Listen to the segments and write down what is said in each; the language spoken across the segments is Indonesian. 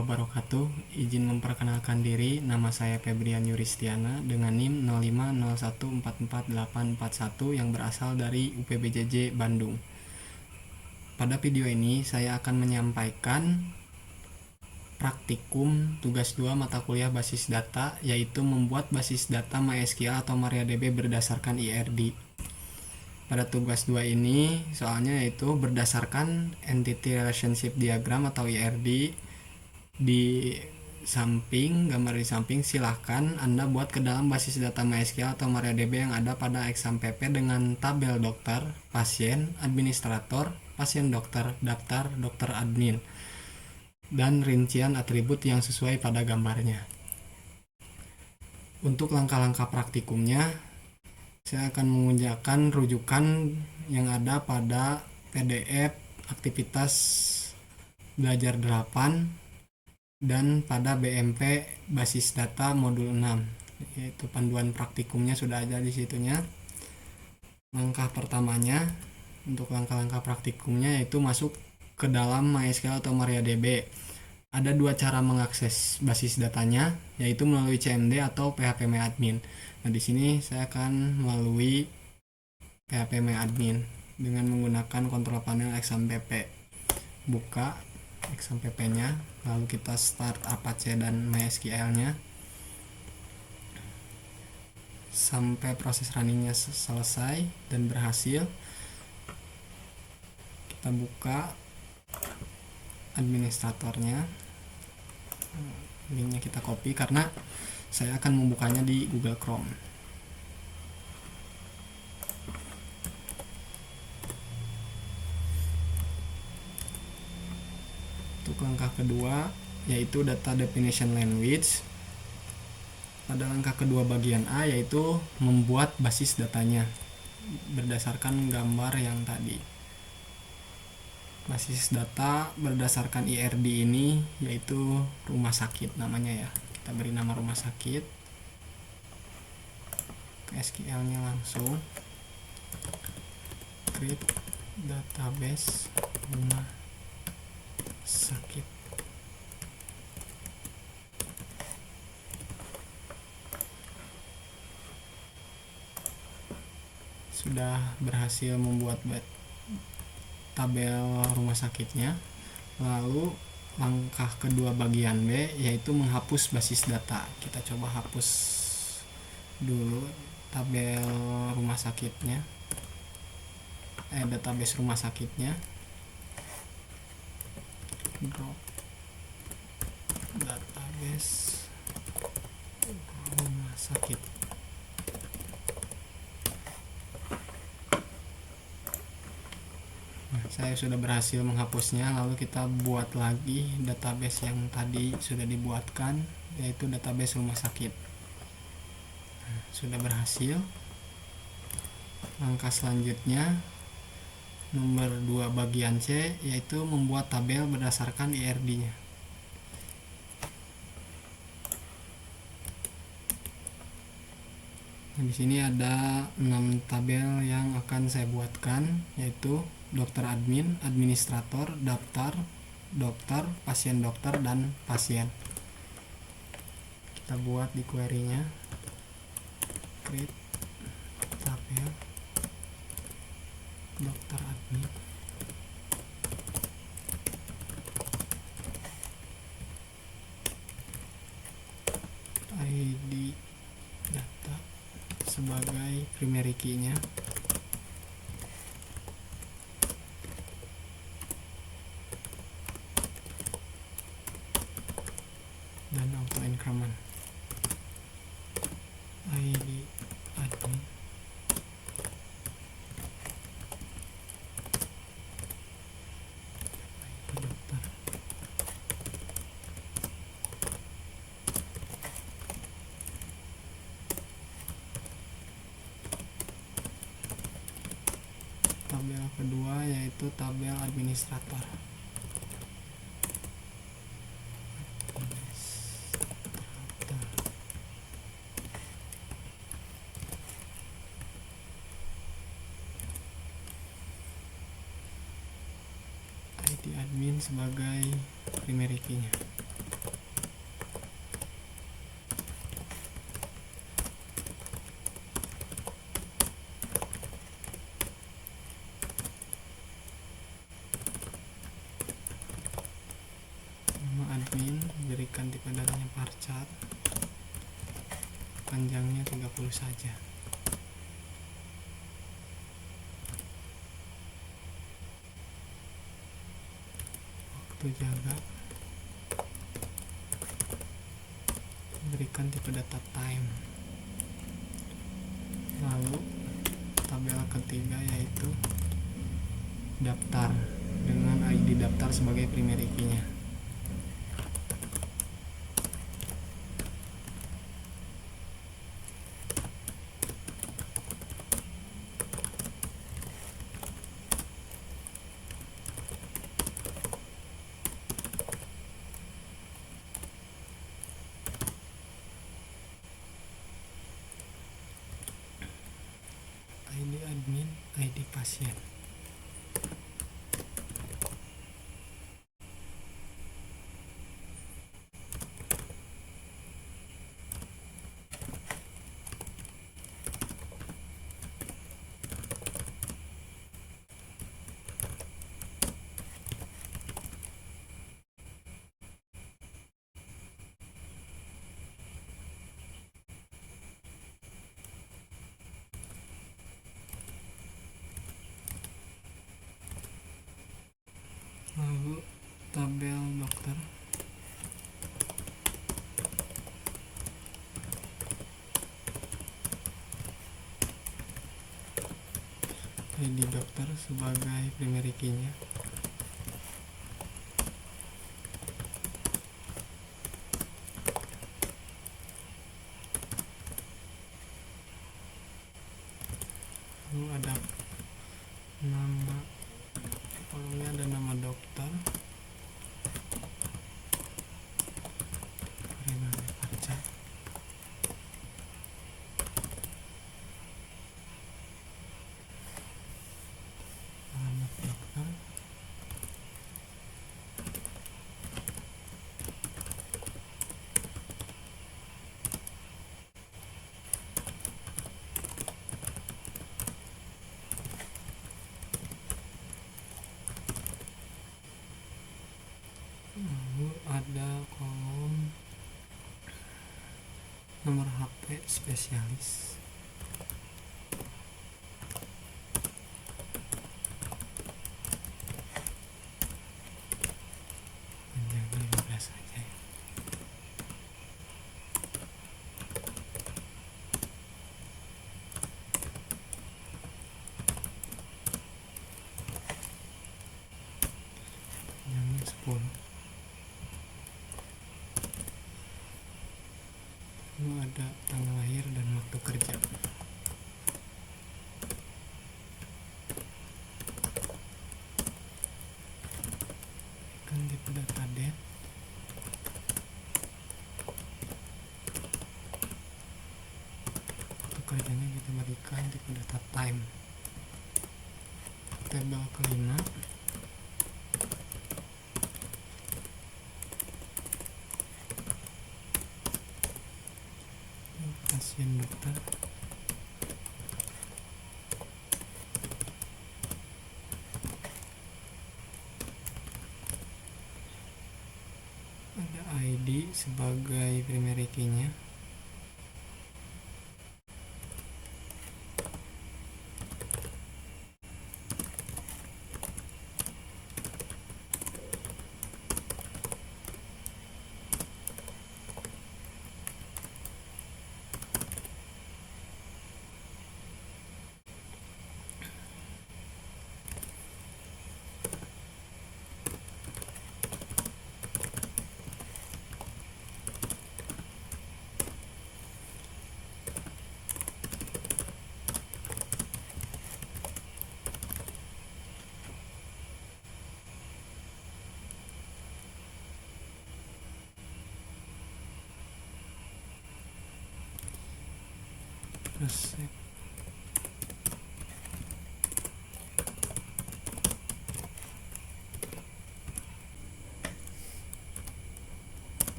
wabarakatuh. Izin memperkenalkan diri, nama saya Febrian Yuristiana dengan NIM 0501444841 yang berasal dari UPBJJ Bandung. Pada video ini saya akan menyampaikan praktikum tugas 2 mata kuliah basis data, yaitu membuat basis data MySQL atau MariaDB berdasarkan IRD. Pada tugas 2 ini soalnya yaitu berdasarkan Entity Relationship Diagram atau IRD. Di samping, gambar di samping, silahkan Anda buat ke dalam basis data MySQL atau MariaDB yang ada pada exam PP dengan tabel dokter, pasien, administrator, pasien dokter, daftar, dokter admin, dan rincian atribut yang sesuai pada gambarnya. Untuk langkah-langkah praktikumnya, saya akan mengujakan rujukan yang ada pada PDF aktivitas belajar 8 dan pada BMP basis data modul 6, yaitu panduan praktikumnya sudah ada di situnya. Langkah pertamanya untuk langkah-langkah praktikumnya yaitu masuk ke dalam MySQL atau MariaDB. Ada dua cara mengakses basis datanya, yaitu melalui CMD atau PHP-MyAdmin. Nah, di sini saya akan melalui PHP-MyAdmin dengan menggunakan kontrol panel XAMPP. Buka XAMPP-nya, lalu kita start Apache dan MySQL-nya sampai proses runningnya selesai dan berhasil. Kita buka administratornya, linknya kita copy karena saya akan membukanya di Google Chrome. Untuk langkah kedua yaitu data definition language. Pada langkah kedua bagian A yaitu membuat basis datanya berdasarkan gambar yang tadi. Basis data berdasarkan IRD ini yaitu rumah sakit namanya ya. Kita beri nama rumah sakit. Ke SQL-nya langsung. Create database rumah sakit. Sudah berhasil membuat tabel rumah sakitnya. Lalu langkah kedua bagian B yaitu menghapus basis data. Kita coba hapus dulu tabel rumah sakitnya, database rumah sakitnya. Drop database rumah sakit. Nah, saya sudah berhasil menghapusnya. Lalu kita buat lagi database yang tadi sudah dibuatkan, yaitu database rumah sakit. Nah, sudah berhasil. Langkah selanjutnya nomor 2 bagian C yaitu membuat tabel berdasarkan IRD-nya. Nah, di sini ada 6 tabel yang akan saya buatkan, yaitu dokter admin, administrator, daftar, dokter, pasien dokter, dan pasien. Kita buat di query-nya. Create tabel dokter admin, ID data sebagai primary key-nya, dan auto increment. ID admin, dokter. Tabel kedua yaitu tabel administrator. ID admin sebagai primary key-nya. chart, panjangnya 30 saja. Waktu jaga berikan tipe data time. Lalu tabel ketiga yaitu daftar dengan ID daftar sebagai primary key-nya. ID admin, ID pasien. Lalu tabel dokter, ID dokter sebagai primary key-nya. Lalu ada nama, kolomnya ada nama dokter, variabel parca, alamat dokter, lalu ada kolom nomor HP spesialis, panjangnya 15 saja ya. Panjangnya 10. Lalu ada tanggal lahir dan waktu kerja. Kan tipe data date, waktu kerjanya kita berikan tipe data time. Tabel kelima, pasien dokter, ada ID sebagai primary key-nya. Resep,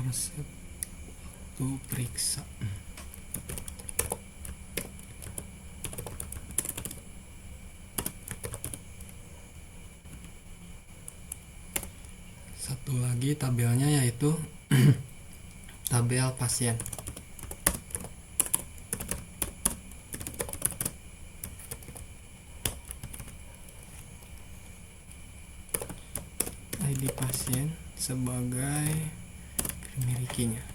resep waktu periksa. Satu lagi tabelnya yaitu tabel pasien. ID pasien sebagai primary key-nya.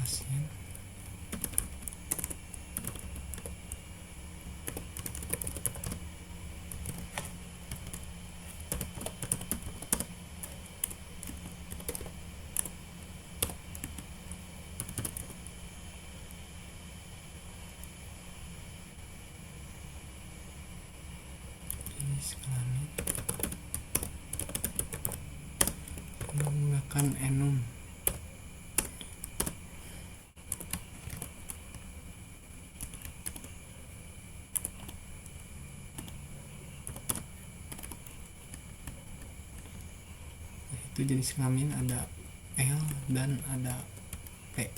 Pasien jenis kelamin menggunakan enum. Itu jenis kelamin ada L dan ada P.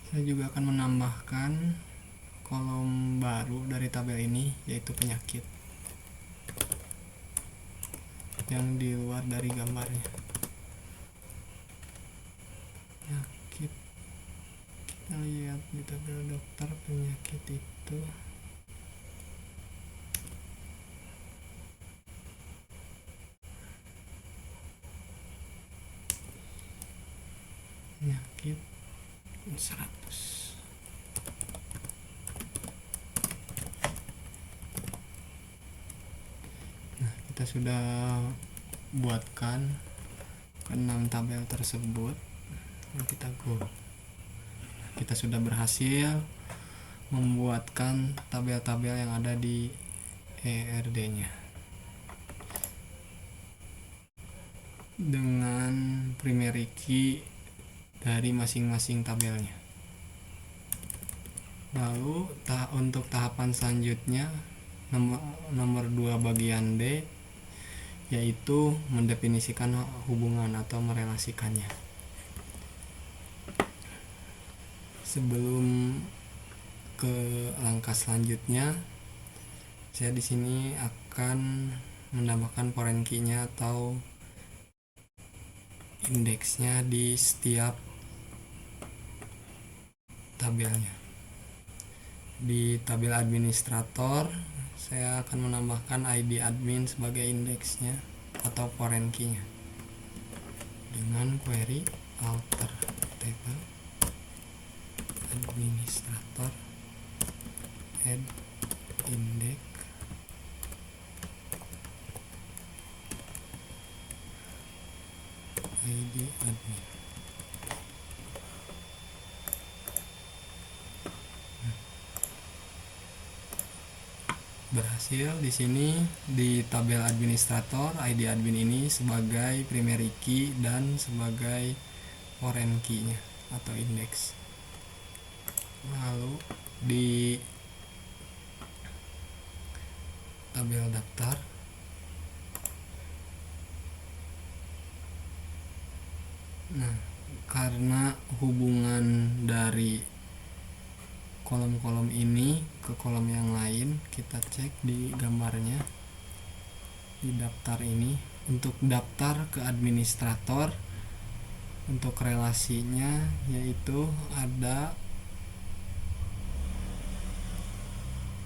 Saya juga akan menambahkan kolom baru dari tabel ini, yaitu penyakit yang di luar dari gambarnya. Penyakit, kita lihat di tabel dokter, penyakit itu penyakit 100. Nah, kita sudah buatkan ke-6 tabel tersebut. Kita go. Kita sudah berhasil membuatkan tabel-tabel yang ada di ERD-nya dengan primary key dari masing-masing tabelnya. Lalu untuk tahapan selanjutnya, nomor 2 bagian D, yaitu mendefinisikan hubungan atau merelasikannya. Sebelum ke langkah selanjutnya, saya di sini akan menambahkan foreign key-nya atau indeksnya di setiap tabelnya. Di tabel administrator, saya akan menambahkan ID admin sebagai indeksnya atau foreign key-nya dengan query alter table administrator add index ID admin. Berhasil di sini di tabel administrator, ID admin ini sebagai primary key dan sebagai foreign key-nya atau index. Lalu di tabel daftar, nah karena hubungan dari kolom-kolom ini ke kolom yang lain, kita cek di gambarnya di daftar ini. Untuk daftar ke administrator, untuk relasinya yaitu ada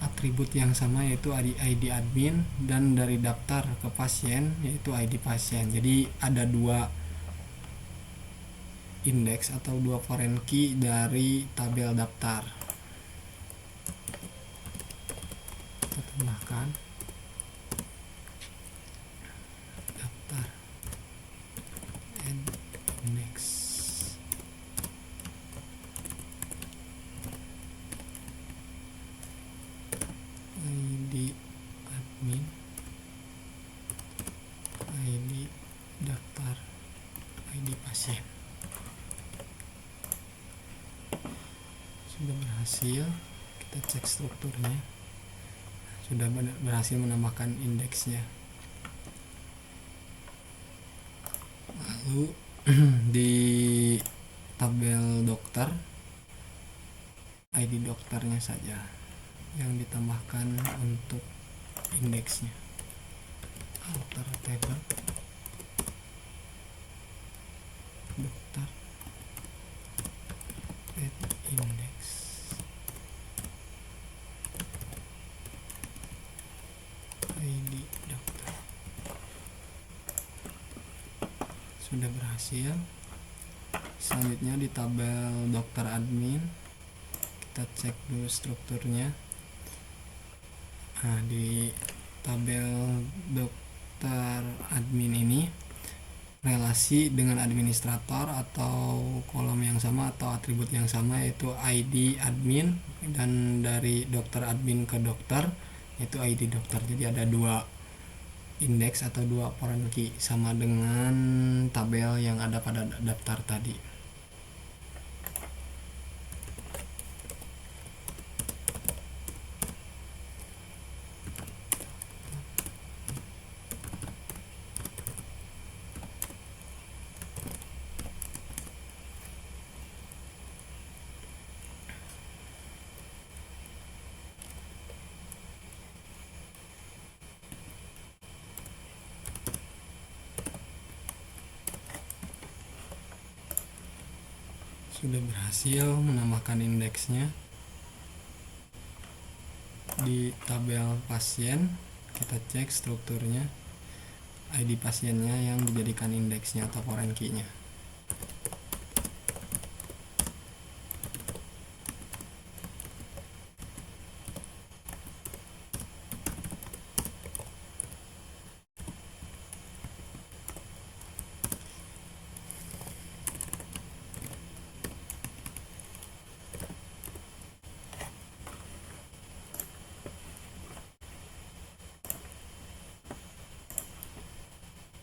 atribut yang sama, yaitu ID admin, dan dari daftar ke pasien yaitu ID pasien. Jadi ada 2 indeks atau 2 foreign key dari tabel daftar. Kita tambahkan daftar index ID admin, ID daftar, ID pasien. Sudah berhasil, kita cek strukturnya. Sudah berhasil menambahkan indeksnya. Lalu di tabel dokter, ID dokternya saja yang ditambahkan untuk indeksnya. Alter table dokter add index. ID dokter sudah berhasil. Selanjutnya di tabel dokter admin, kita cek dulu strukturnya. Nah, di tabel dokter admin ini relasi dengan administrator atau kolom yang sama atau atribut yang sama, yaitu ID admin, dan dari dokter admin ke dokter yaitu ID dokter. Jadi ada dua indeks atau dua foreign key, sama dengan tabel yang ada pada daftar tadi. Sudah berhasil menambahkan indeksnya. Di tabel pasien, kita cek strukturnya, ID pasiennya yang dijadikan indeksnya atau foreign key-nya.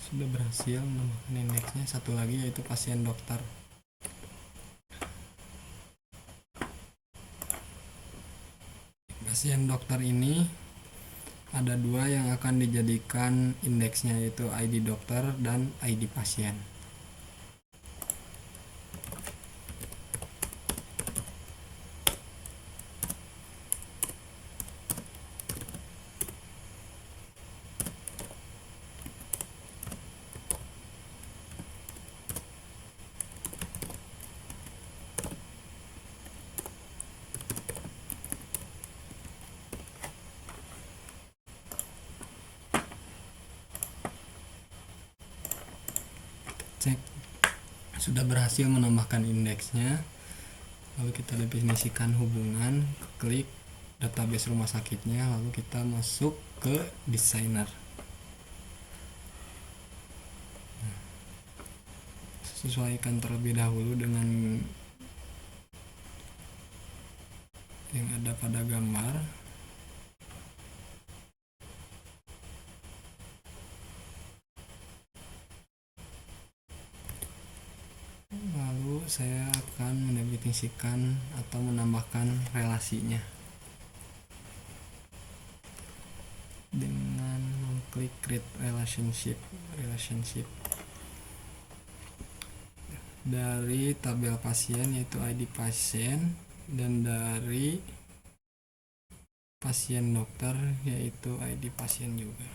Sudah berhasil menambahkan indeksnya. Satu lagi yaitu pasien dokter. Pasien dokter ini ada dua yang akan dijadikan indeksnya, yaitu ID dokter dan ID pasien. Cek sudah berhasil menambahkan indeksnya. Lalu kita definisikan hubungan, klik database rumah sakitnya, lalu kita masuk ke desainer. Sesuaikan terlebih dahulu dengan yang ada pada gambar. Lalu saya akan mendefinisikan atau menambahkan relasinya dengan mengklik create relationship dari tabel pasien, yaitu ID pasien, dan dari pasien dokter yaitu ID pasien juga.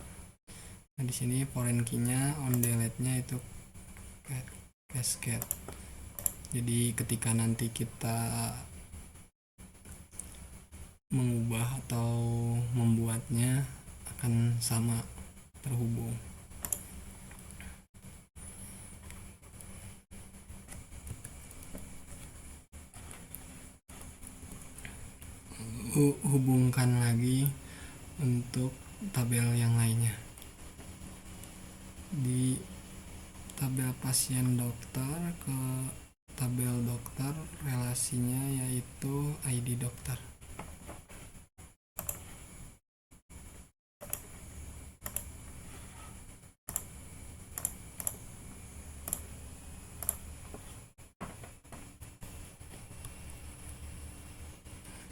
Nah, di sini foreign key-nya on delete-nya itu cascade. Jadi ketika nanti kita mengubah atau membuatnya akan sama terhubung. Hubungkan lagi untuk tabel yang lainnya. Di tabel pasien dokter ke tabel dokter, relasinya yaitu ID dokter.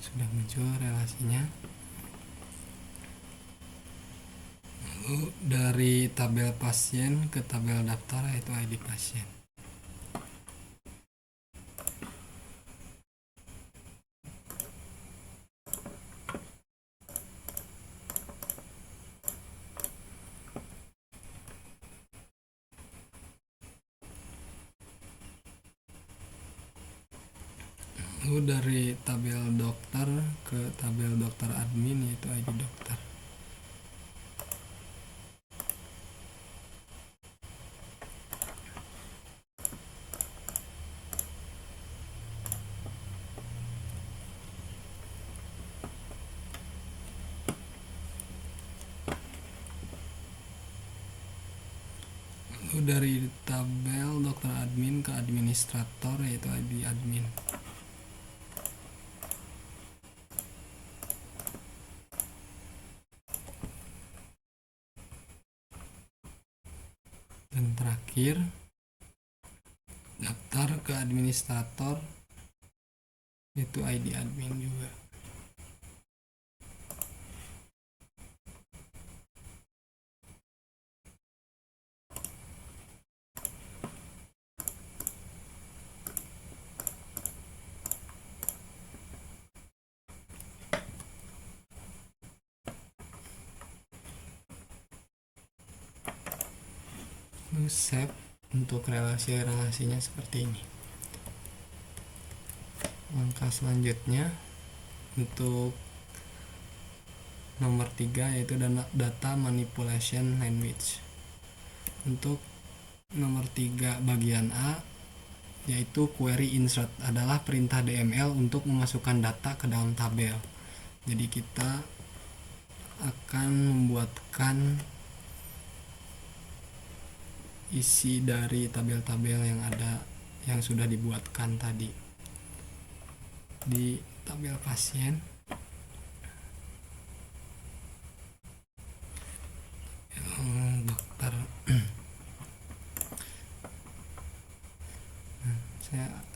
sudah muncul relasinya. Lalu dari tabel pasien ke tabel daftar yaitu ID pasien. Lalu dari tabel dokter ke tabel dokter admin yaitu ID dokter. Lalu dari tabel dokter admin ke administrator yaitu ID admin. Dan terakhir daftar ke administrator yaitu ID admin juga. Save untuk relasi-relasinya seperti ini. Langkah selanjutnya untuk nomor 3 yaitu data manipulation language. Untuk nomor 3 bagian A yaitu query insert adalah perintah DML untuk memasukkan data ke dalam tabel. Jadi kita akan membuatkan isi dari tabel-tabel yang ada yang sudah dibuatkan tadi di tabel pasien. Dokter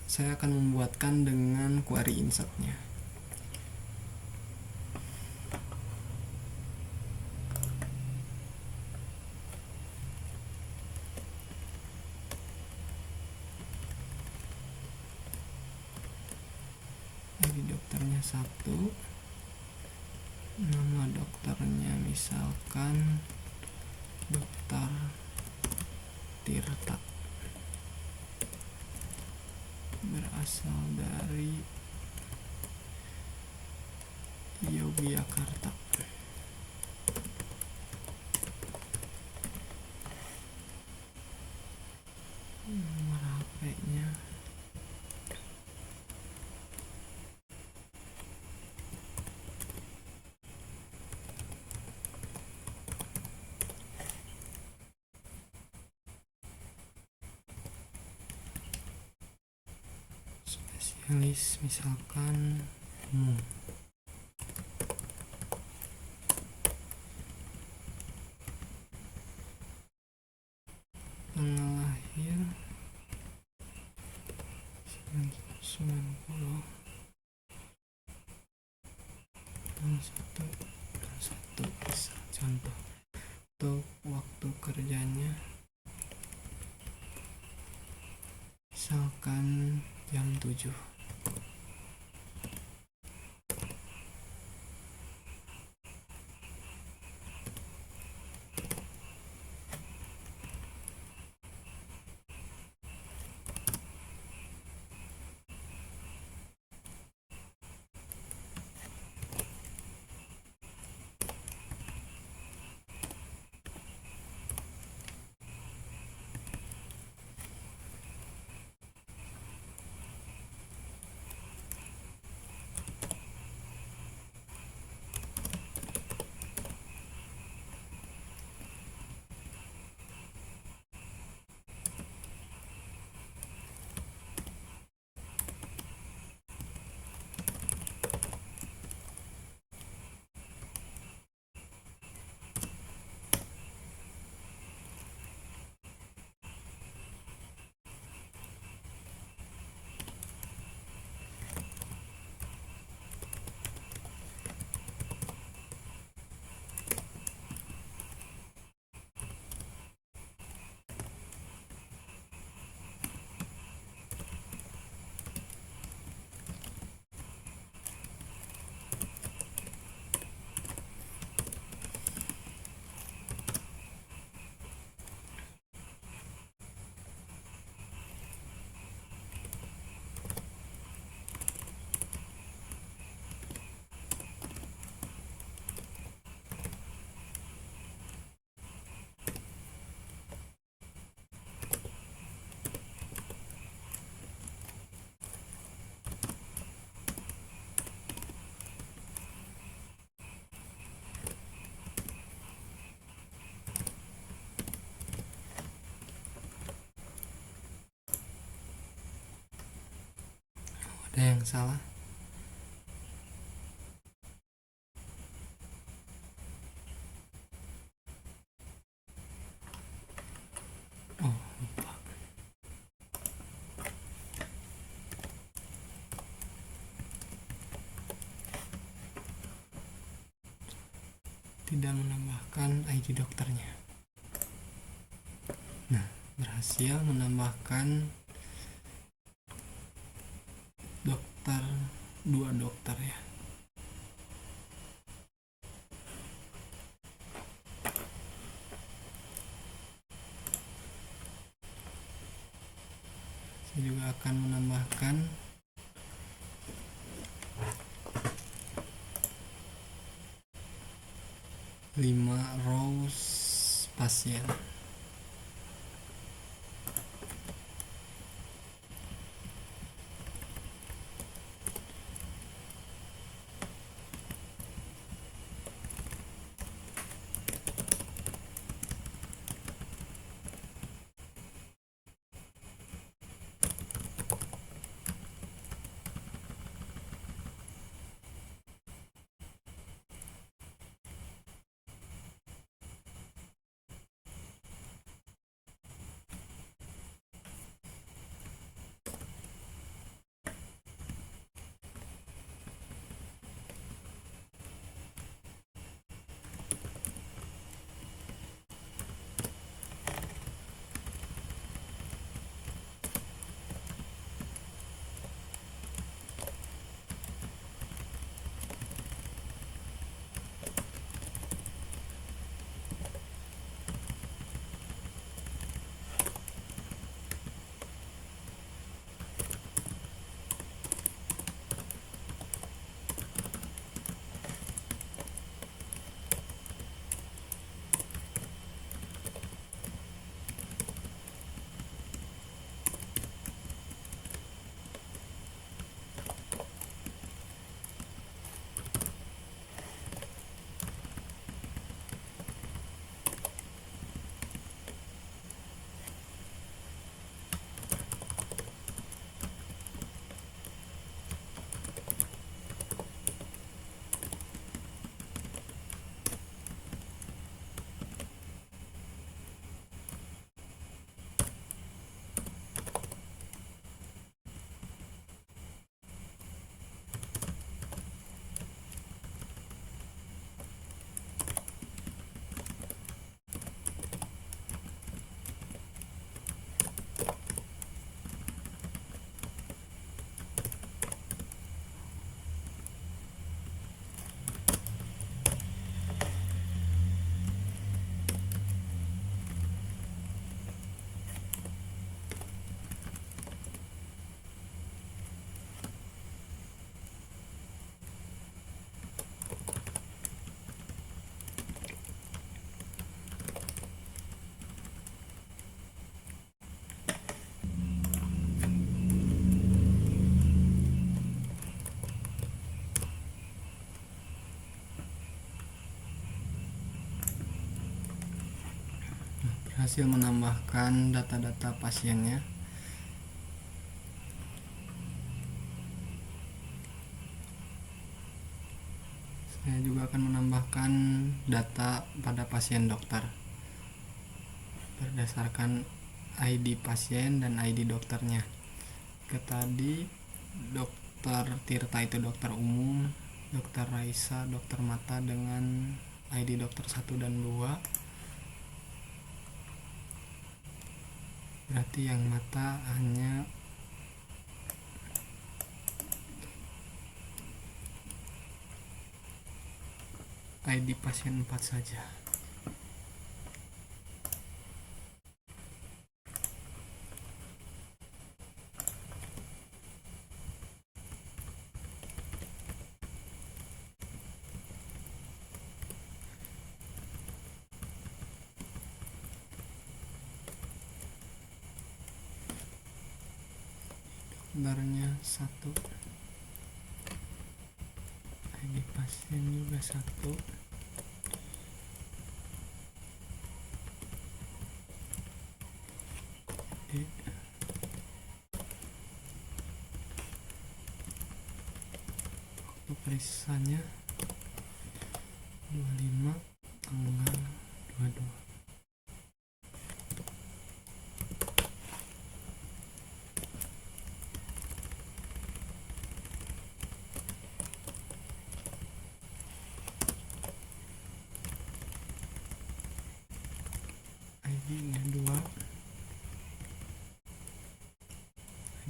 saya akan membuatkan dengan query insertnya. Jadi dokternya 1, nama dokternya misalkan Dokter Tirta, berasal dari Yogyakarta. Nomor HP-nya spesialis misalkan tanggal lahir 90 satu bisa contoh. Untuk waktu kerjanya misalkan jam 7. Ada yang salah? Oh, lupa. Tidak menambahkan ID dokternya. Nah, berhasil menambahkan dokter, 2 dokter ya. Saya juga akan menambahkan 5 rows pasien. Berhasil menambahkan data-data pasiennya. Saya juga akan menambahkan data pada pasien dokter berdasarkan ID pasien dan ID dokternya. Tadi dokter Tirta itu dokter umum, dokter Raisa dokter mata dengan ID dokter 1 dan 2. Berarti yang mata hanya ID pasien 4 saja. Gambarnya 1, ID pasien juga 1. periksanya 25 tanggal 22. ID-nya 2,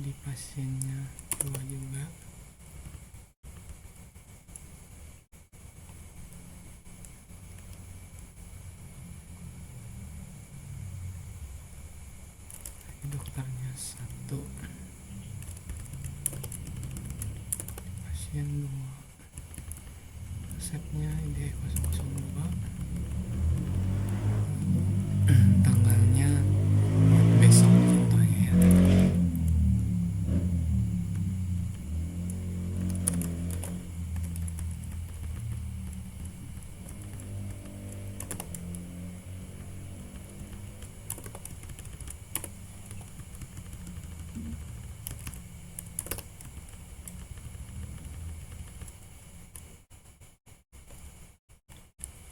ID pasiennya 2 juga. Dokternya 1, pasien 2, resepnya ID 002, tanggalnya besok contohnya ya.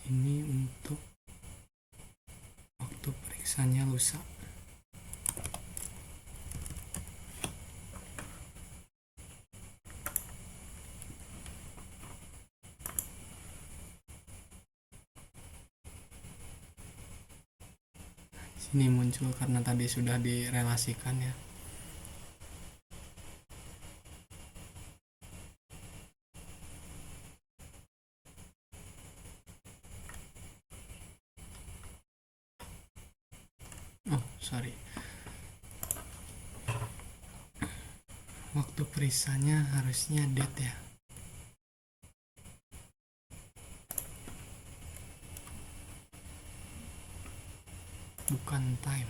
Ini untuk waktu periksanya lusa. Sini muncul karena tadi sudah direlasikan ya. Oh, sorry. Waktu periksanya harusnya date ya. Bukan time.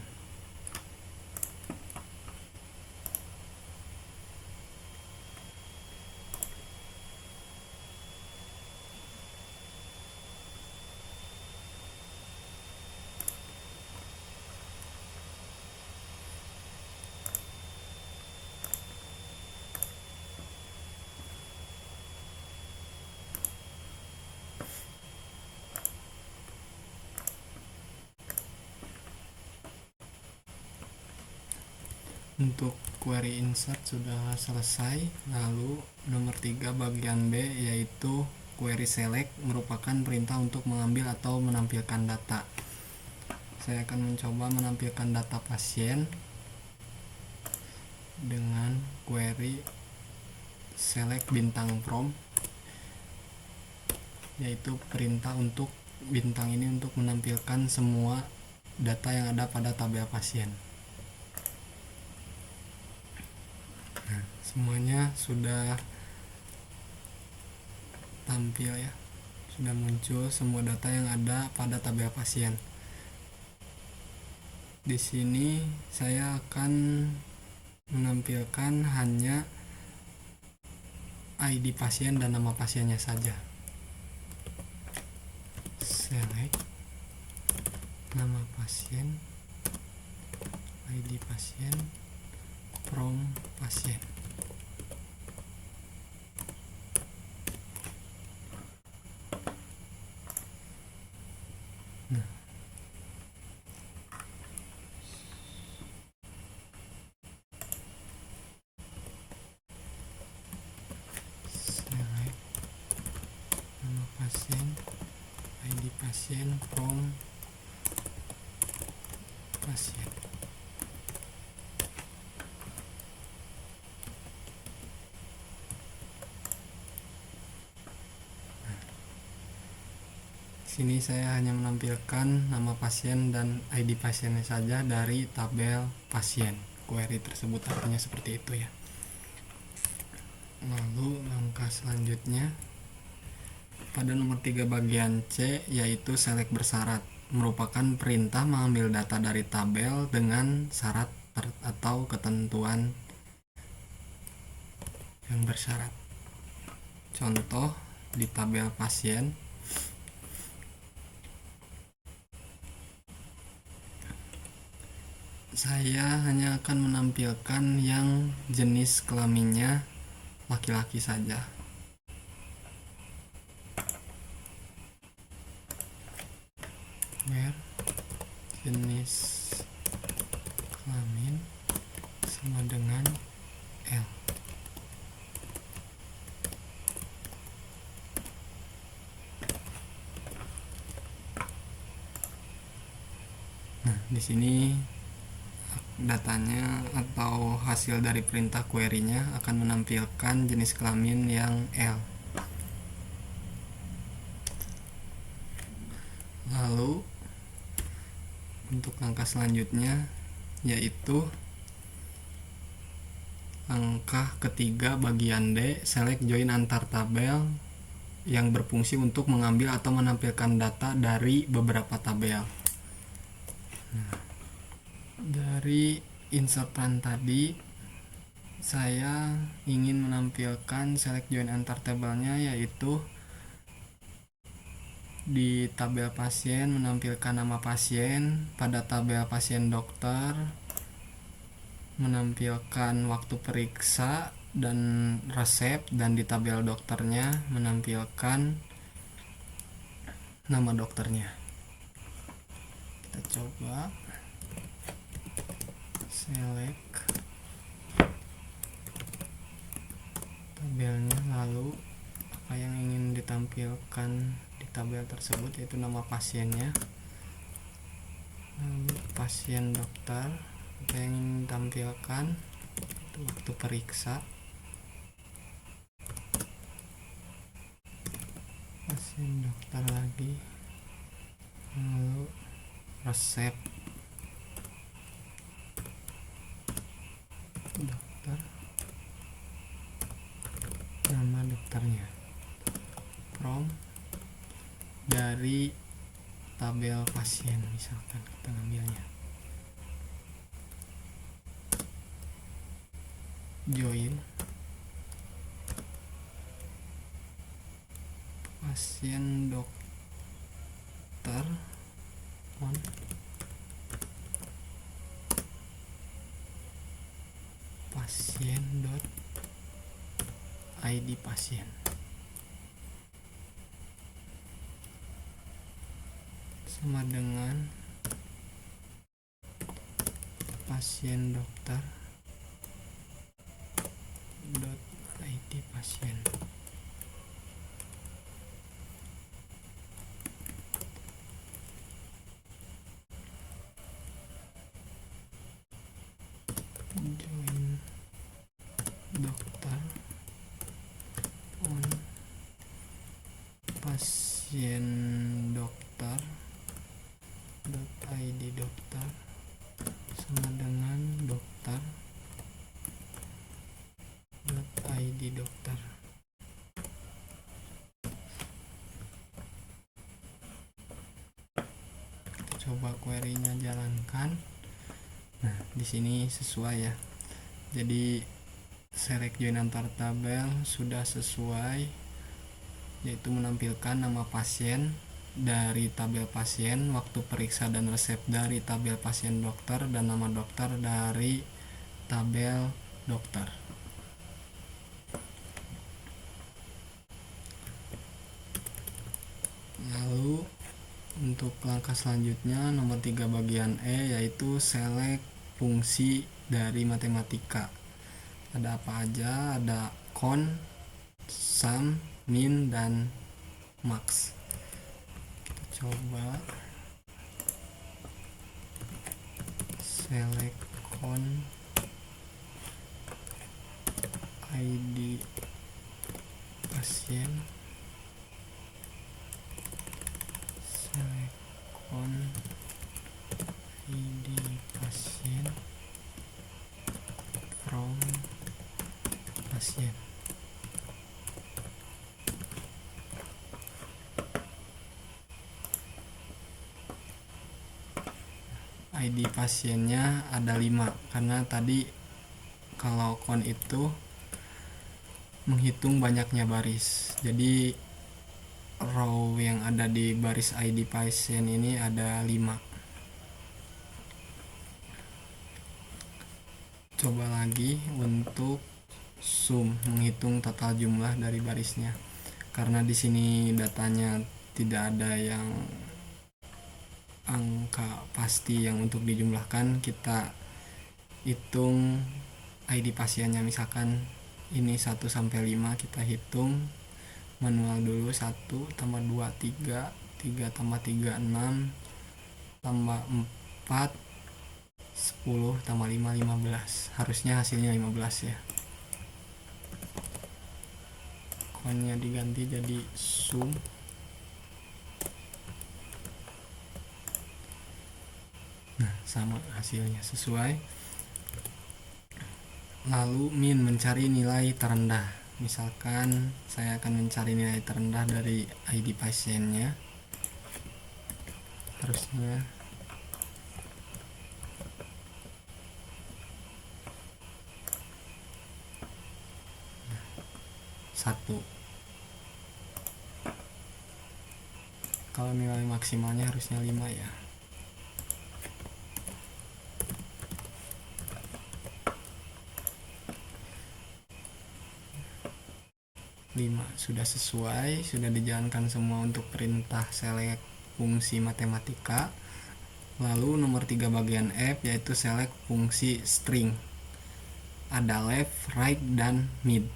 Untuk query insert sudah selesai. Lalu nomor 3 bagian B yaitu query select merupakan perintah untuk mengambil atau menampilkan data. Saya akan mencoba menampilkan data pasien dengan query select bintang from, yaitu perintah untuk bintang ini untuk menampilkan semua data yang ada pada tabel pasien. Nah, semuanya sudah tampil ya, sudah muncul semua data yang ada pada tabel pasien. Di sini saya akan menampilkan hanya ID pasien dan nama pasiennya saja. Select nama pasien, ID pasien, from pasien. Nah, select nama pasien, ID pasien, from pasien. Sini saya hanya menampilkan nama pasien dan ID pasiennya saja dari tabel pasien. Query tersebut artinya seperti itu ya. Lalu langkah selanjutnya pada nomor 3 bagian C yaitu select bersyarat, merupakan perintah mengambil data dari tabel dengan syarat atau ketentuan yang bersyarat. Contoh di tabel pasien, saya hanya akan menampilkan yang jenis kelaminnya laki-laki saja. where jenis kelamin sama dengan L. Nah, di sini datanya atau hasil dari perintah query-nya akan menampilkan jenis kelamin yang L. Lalu untuk langkah selanjutnya yaitu langkah ketiga bagian D, select join antar tabel yang berfungsi untuk mengambil atau menampilkan data dari beberapa tabel. Nah, dari insert run tadi saya ingin menampilkan select join antar tabelnya, yaitu di tabel pasien menampilkan nama pasien, pada tabel pasien dokter menampilkan waktu periksa dan resep, dan di tabel dokternya menampilkan nama dokternya. Kita coba select tabelnya, lalu apa yang ingin ditampilkan di tabel tersebut yaitu nama pasiennya, lalu pasien dokter. Apa yang ingin ditampilkan itu waktu periksa, pasien dokter lagi, lalu resep dokter, nama dokternya, from dari tabel pasien misalkan kita ngambilnya, join pasien dokter on pasien dot id pasien sama dengan pasien dokter dot id pasien. Join dokter on pasien dokter dot id dokter sama dengan dokter dot id dokter. Kita coba query-nya jalankan. Nah, di sini sesuai ya. Jadi select join antar tabel sudah sesuai, yaitu menampilkan nama pasien dari tabel pasien, waktu periksa dan resep dari tabel pasien dokter, dan nama dokter dari tabel dokter. Lalu untuk langkah selanjutnya nomor 3 bagian E, yaitu select fungsi dari matematika. Ada apa aja? Ada con, sum, min, dan max. Kita coba select con id pasien, select con id pasien from pasien. ID pasiennya ada 5 karena tadi kalau con itu menghitung banyaknya baris, jadi row yang ada di baris ID pasien ini ada 5. Coba lagi untuk sum, menghitung total jumlah dari barisnya, karena di sini datanya tidak ada yang angka pasti yang untuk dijumlahkan. Kita hitung ID pasiennya, misalkan ini 1 sampai 5, kita hitung manual dulu. 1 tambah 2 3, 3 tambah 3 6, tambah 4 10, tambah 5 15. Harusnya hasilnya 15 ya. Konnya diganti jadi sum. Nah, sama hasilnya sesuai. Lalu min mencari nilai terendah. Misalkan saya akan mencari nilai terendah dari ID pasiennya. Harusnya 1. Kalau nilai maksimalnya harusnya 5 ya. 5 sudah sesuai, sudah dijalankan semua untuk perintah select fungsi matematika. Lalu nomor 3 bagian F, yaitu select fungsi string. Ada left, right, dan mid.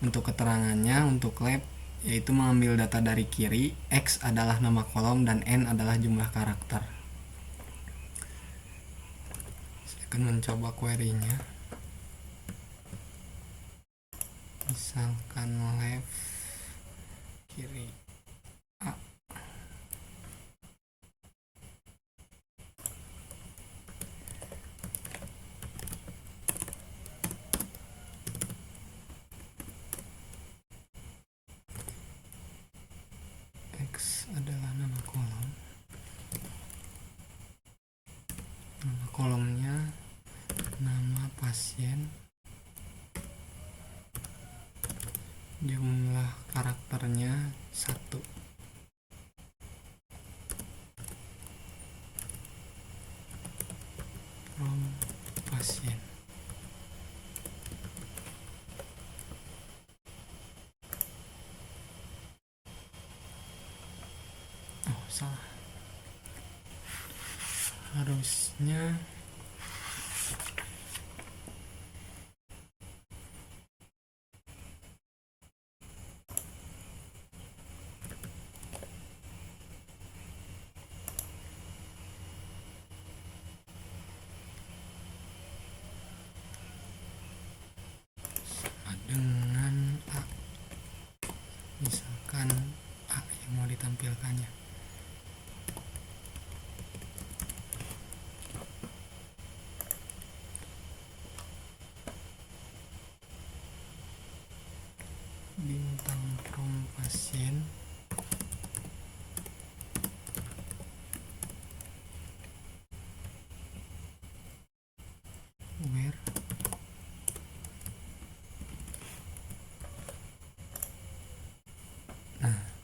Untuk keterangannya, untuk left yaitu mengambil data dari kiri, X adalah nama kolom, dan N adalah jumlah karakter. Saya akan mencoba query-nya. Misalkan left kiri A. X adalah nama kolom. Nama kolomnya nama pasien, jumlah karakternya 1. From pasien. Oh, salah. Harusnya dengan A. Misalkan A yang mau ditampilkannya. Bintang from pasien, where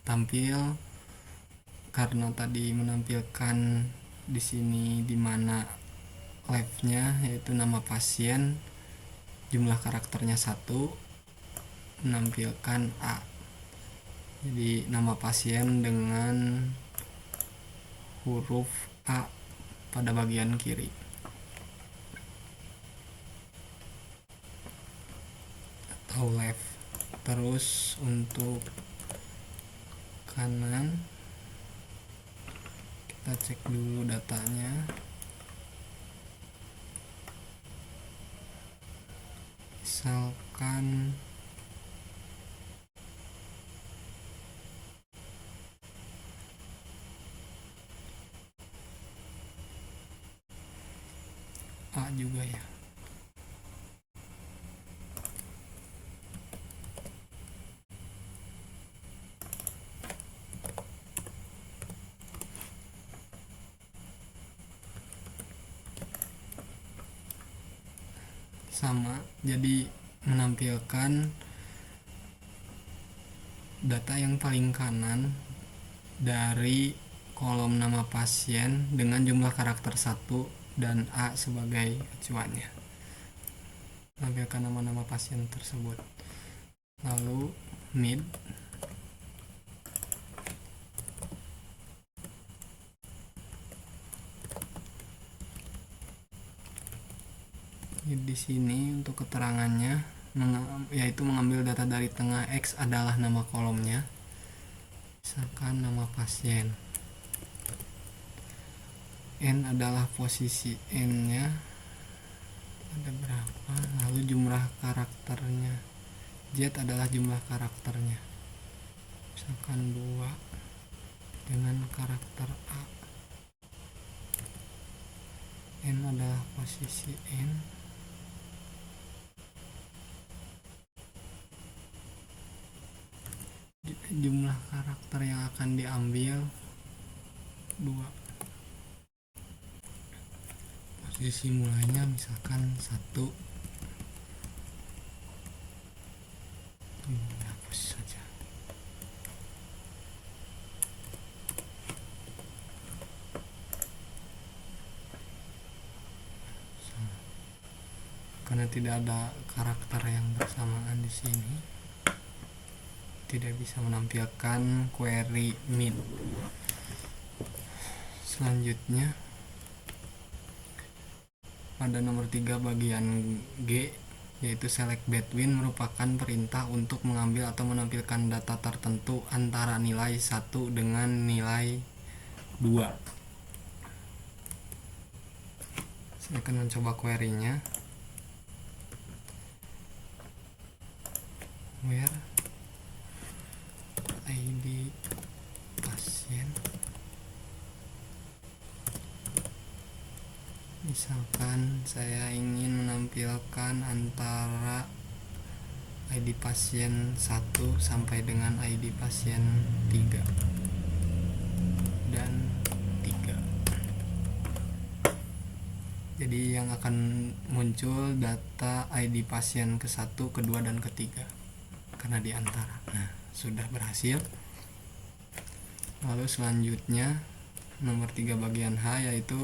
tampil karena tadi menampilkan di sini di mana left-nya yaitu nama pasien, jumlah karakternya 1, menampilkan A. Jadi nama pasien dengan huruf A pada bagian kiri. Atau left. Terus untuk kanan kita cek dulu datanya. Misalkan A juga ya. Sama, jadi menampilkan data yang paling kanan dari kolom nama pasien dengan jumlah karakter 1 dan A sebagai acuannya. Menampilkan nama-nama pasien tersebut. Lalu mid Di sini untuk keterangannya yaitu mengambil data dari tengah. X adalah nama kolomnya, misalkan nama pasien. N adalah posisi N-nya ada berapa, lalu jumlah karakternya. Z adalah jumlah karakternya, misalkan 2 dengan karakter A. N adalah posisi N, jumlah karakter yang akan diambil 2. Posisi mulainya misalkan 1. Hapus saja. Karena tidak ada karakter yang bersamaan di sini, tidak bisa menampilkan query min. Selanjutnya pada nomor 3 bagian G, yaitu select between, merupakan perintah untuk mengambil atau menampilkan data tertentu antara nilai 1 dengan nilai 2. Saya akan mencoba query-nya. Where ID pasien, misalkan saya ingin menampilkan antara ID pasien 1 sampai dengan ID pasien 3 dan 3. Jadi yang akan muncul data ID pasien ke-1, ke-2, dan ke-3 karena di antara. Nah, sudah berhasil. Lalu selanjutnya nomor 3 bagian H, yaitu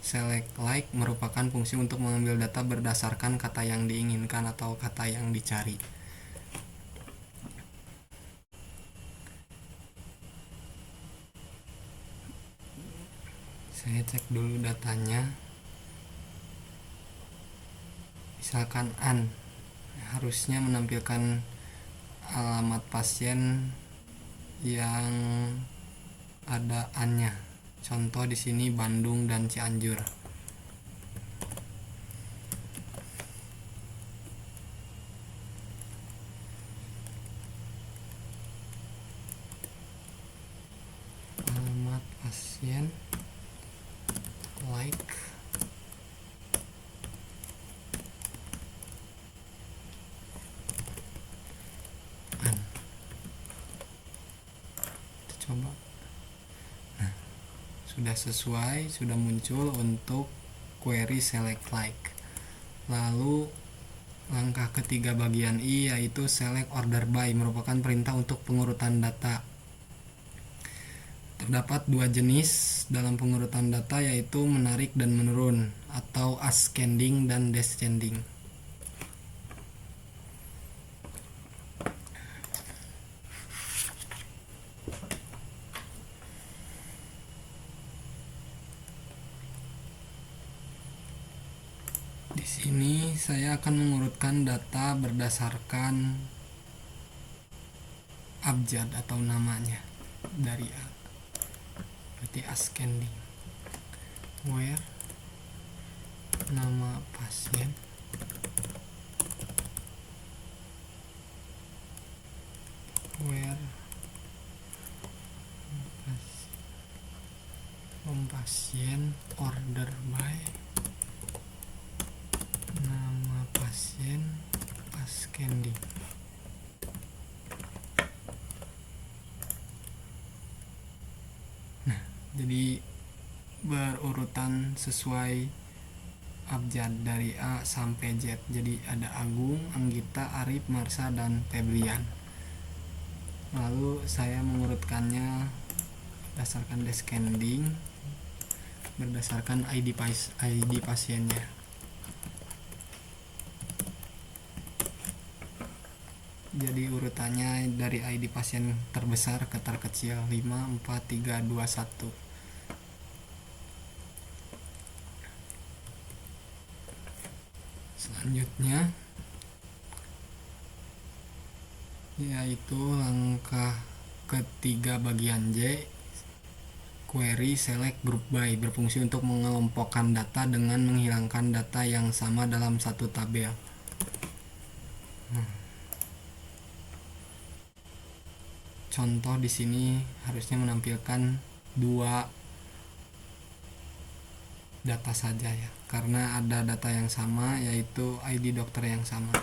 select like, merupakan fungsi untuk mengambil data berdasarkan kata yang diinginkan atau kata yang dicari. Saya cek dulu datanya. Misalkan an, harusnya menampilkan alamat pasien yang ada an-nya. Contoh di sini Bandung dan Cianjur. Alamat pasien like an. Kita coba. Nah, sudah sesuai, sudah muncul untuk query select like. Lalu langkah ketiga bagian I, yaitu select order by, merupakan perintah untuk pengurutan data. Terdapat 2 jenis dalam pengurutan data, yaitu menarik dan menurun, atau ascending dan descending. Di sini saya akan mengurutkan data berdasarkan abjad atau namanya dari A. Berarti ascending. Where nama pasien, where pasien order by, nama pasien ascending. Nah, jadi berurutan sesuai abjad dari A sampai Z. Jadi ada Agung, Anggita, Arif, Marsha, dan Febrian. Lalu saya mengurutkannya berdasarkan descending, berdasarkan ID pasiennya. Jadi urutannya dari ID pasien terbesar ke terkecil, 5, 4, 3, 2, 1. Selanjutnya yaitu langkah ketiga bagian J, query select group by, berfungsi untuk mengelompokkan data dengan menghilangkan data yang sama dalam satu tabel. Contoh di sini harusnya menampilkan dua data saja ya, karena ada data yang sama yaitu ID dokter yang sama.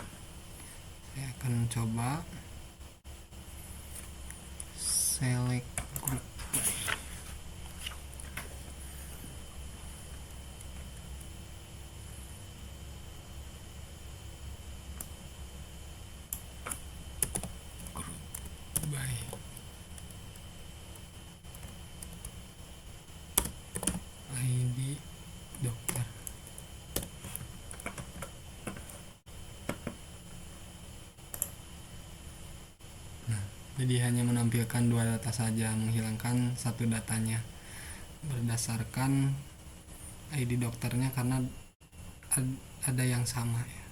Saya akan coba select group by. Group by ID dokter. Jadi hanya menampilkan dua data saja, menghilangkan satu datanya berdasarkan ID dokternya karena ada yang sama ya.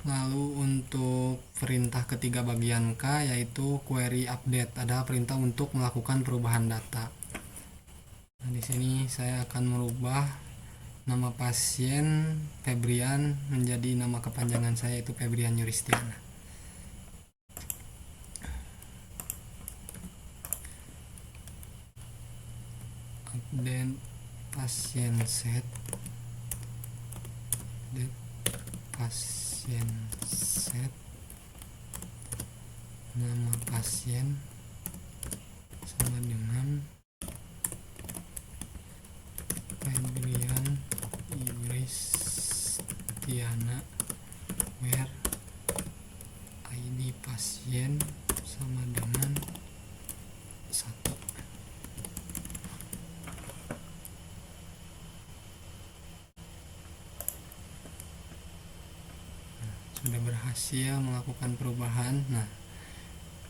Lalu untuk perintah ketiga bagian K yaitu query update, adalah perintah untuk melakukan perubahan data. Nah, di sini saya akan merubah nama pasien Febrian menjadi nama kepanjangan saya yaitu Febrian Yuristiana. Update pasien set, update pasien set, nama pasien sama dengan Febrian Yuristiana, where ID pasien sama dengan 1. Sudah berhasil melakukan perubahan. Nah,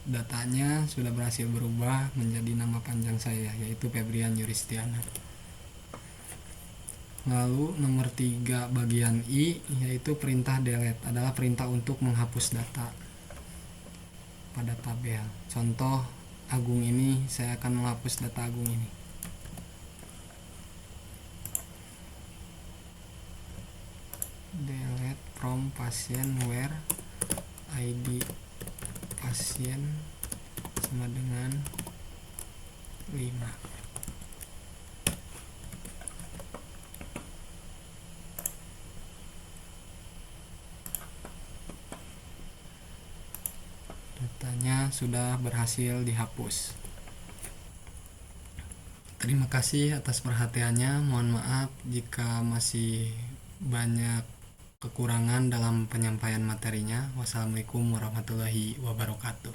datanya sudah berhasil berubah menjadi nama panjang saya yaitu Febrian Yuristiana. Lalu nomor 3 bagian I yaitu perintah delete, adalah perintah untuk menghapus data pada tabel. Contoh Agung ini, saya akan menghapus data Agung ini. Delete from pasien where ID pasien sama dengan 5. Datanya sudah berhasil dihapus. Terima kasih atas perhatiannya. Mohon maaf jika masih banyak kekurangan dalam penyampaian materinya. Wassalamualaikum warahmatullahi wabarakatuh.